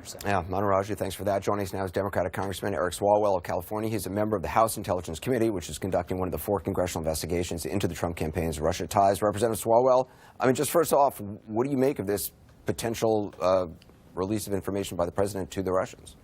Anderson. Yeah, Manaraji, thanks for that. Joining us now is Democratic Congressman Eric Swalwell of California. He's a member of the House Intelligence Committee, which is conducting one of the 4 congressional investigations into the Trump campaign's Russia ties. Representative Swalwell, I mean, just first off, what do you make of this potential release of information by the president to the Russians?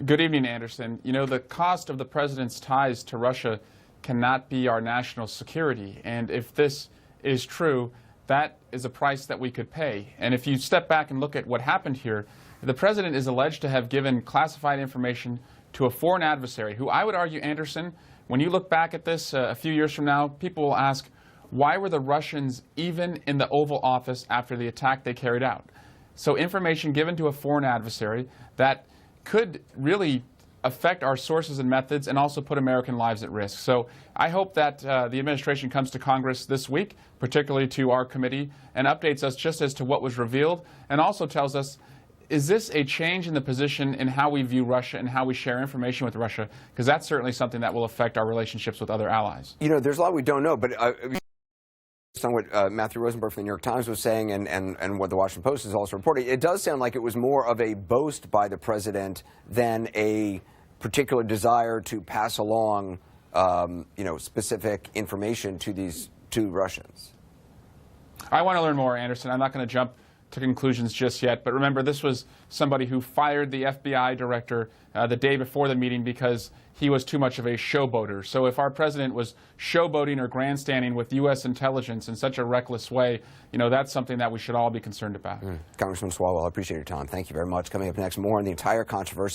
Good evening, Anderson. You know, the cost of the president's ties to Russia cannot be our national security. And if this is true, that is a price that we could pay. And if you step back and look at what happened here, the president is alleged to have given classified information to a foreign adversary who, I would argue, Anderson, when you look back at this a few years from now, people will ask, why were the Russians even in the Oval Office after the attack they carried out? So information given to a foreign adversary that could really affect our sources and methods and also put American lives at risk. So I hope that the administration comes to Congress this week, particularly to our committee, and updates us just as to what was revealed, and also tells us, is this a change in the position in how we view Russia and how we share information with Russia? Because that's certainly something that will affect our relationships with other allies. You know, there's a lot we don't know, but based on what Matthew Rosenberg from the New York Times was saying and what the Washington Post is also reporting, it does sound like it was more of a boast by the president than a particular desire to pass along, you know, specific information to these 2 Russians. I want to learn more, Anderson. I'm not going to jump to conclusions just yet, but remember, this was somebody who fired the FBI director the day before the meeting because he was too much of a showboater. So if our president was showboating or grandstanding with U.S. intelligence in such a reckless way, you know, that's something that we should all be concerned about. Congressman Swalwell, I appreciate your time. Thank you very much. Coming up next, more on the entire controversy.